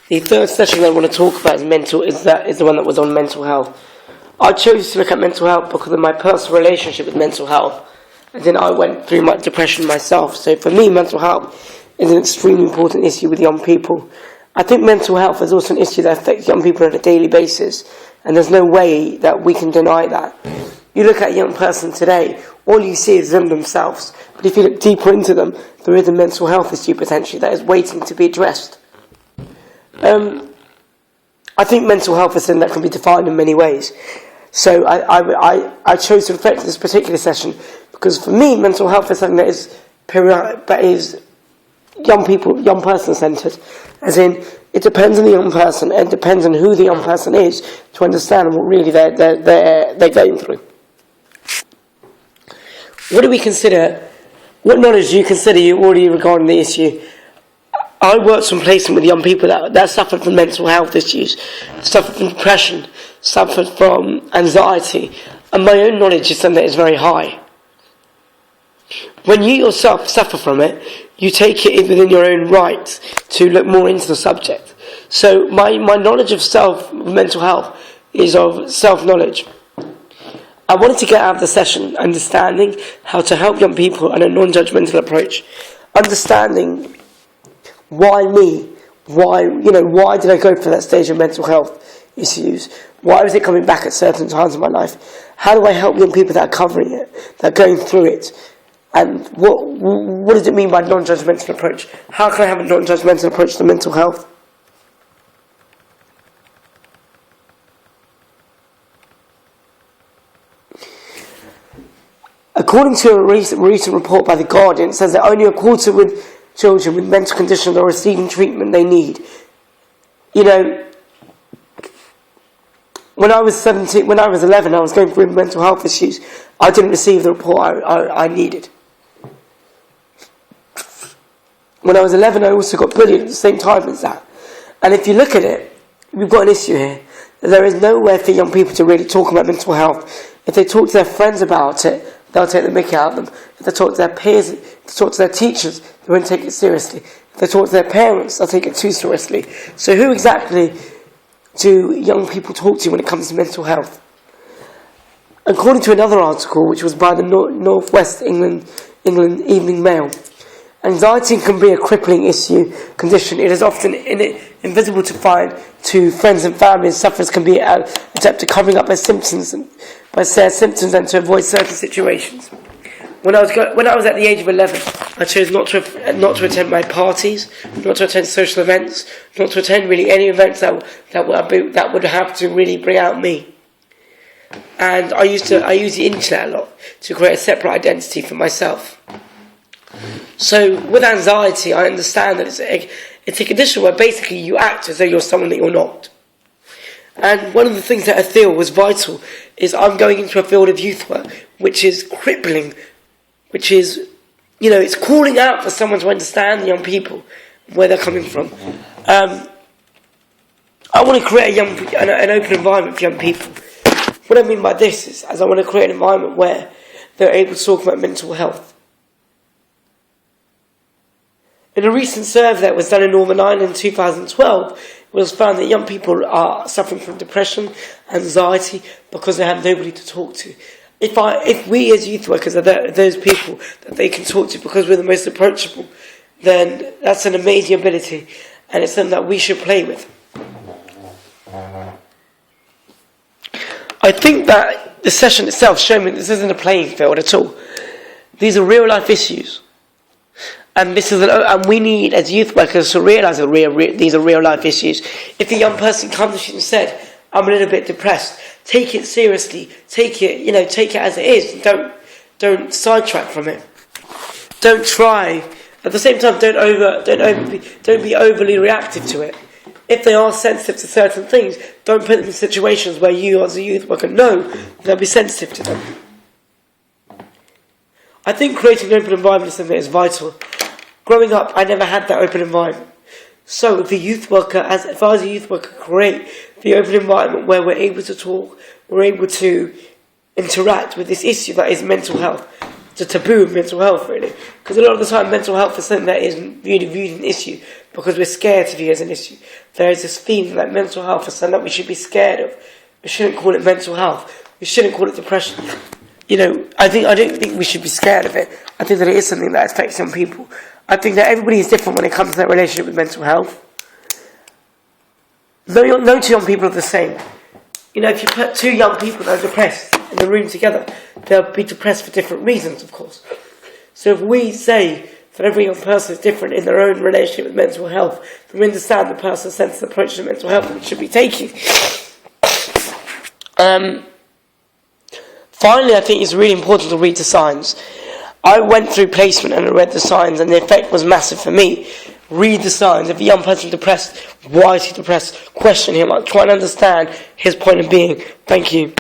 The third session I want to talk about is the one that was on mental health. I chose to look at mental health because of my personal relationship with mental health, and then I went through my depression myself. So for me, mental health is an extremely important issue with young people. I think mental health is also an issue that affects young people on a daily basis, and there's no way that we can deny that. You look at a young person today, all you see is them themselves. But if you look deeper into them, there is a mental health issue potentially that is waiting to be addressed. I think mental health is something that can be defined in many ways. So I chose to reflect on this particular session because for me, mental health is something that is young person centred. As in, it depends on the young person and depends on who the young person is to understand what really they're going through. What do we consider? What knowledge do you consider you already regarding the issue? I worked some placement with young people that suffered from mental health issues, suffered from depression, suffered from anxiety, and my own knowledge is something that is very high. When you yourself suffer from it, you take it within your own right to look more into the subject. So my knowledge of mental health is of self-knowledge. I wanted to get out of the session understanding how to help young people in a non-judgmental approach, understanding why me? Why did I go for that stage of mental health issues? Why was it coming back at certain times in my life? How do I help young people that are covering it, that are going through it? And what does it mean by non-judgmental approach? How can I have a non-judgmental approach to mental health? According to a recent report by The Guardian, it says that only a quarter of children with mental conditions are receiving treatment they need. When I was 11, I was going through mental health issues. I didn't receive the report I needed. When I was 11, I also got bullied at the same time as that. And if you look at it, we've got an issue here. There is nowhere for young people to really talk about mental health. If they talk to their friends about it, they'll take the mickey out of them. If they talk to their peers, if they talk to their teachers, they won't take it seriously. If they talk to their parents, they'll take it too seriously. So who exactly do young people talk to when it comes to mental health? According to another article, which was by the North West England Evening Mail, anxiety can be a crippling condition. It is often invisible to friends and family. Sufferers can be adept at covering up their symptoms and to avoid certain situations. When I was at the age of 11, I chose not to attend my parties, not to attend social events, not to attend really any events that would have to really bring out me. And I use the internet a lot to create a separate identity for myself. So with anxiety, I understand that it's a condition where basically you act as though you're someone that you're not. And one of the things that I feel was vital is I'm going into a field of youth work which is crippling, which is, it's calling out for someone to understand the young people, where they're coming from. I want to create an open environment for young people. What I mean by this is, I want to create an environment where they're able to talk about mental health. In a recent survey that was done in Northern Ireland in 2012, it was found that young people are suffering from depression, anxiety, because they have nobody to talk to. If we as youth workers are those people that they can talk to because we're the most approachable, then that's an amazing ability, and it's something that we should play with. I think that the session itself showed me this isn't a playing field at all. These are real life issues. And we need, as youth workers, to realise that these are real life issues. If a young person comes to you and said, "I'm a little bit depressed," take it seriously. Take it as it is. Don't sidetrack from it. Don't try. At the same time, don't be overly reactive to it. If they are sensitive to certain things, don't put them in situations where you, as a youth worker, know they'll be sensitive to them. I think creating an open environment is something that is vital. Growing up, I never had that open environment. So if I was a youth worker, create the open environment where we're able to talk, we're able to interact with this issue that is mental health. It's a taboo of mental health, really. Because a lot of the time, mental health is something that isn't viewed an issue. because we're scared to view it as an issue. There is this theme that mental health is something that we should be scared of. We shouldn't call it mental health. We shouldn't call it depression. You know, I don't think we should be scared of it. I think that it is something that affects young people. I think that everybody is different when it comes to their relationship with mental health. No two young people are the same. You know, if you put two young people that are depressed in the room together, they'll be depressed for different reasons, of course. So if we say that every young person is different in their own relationship with mental health, then we understand the person's sense of approach to mental health that we should be taking. Finally, I think it's really important to read the signs. I went through placement and I read the signs, and the effect was massive for me. Read the signs. If a young person is depressed, why is he depressed? Question him. Try and understand his point of being. Thank you.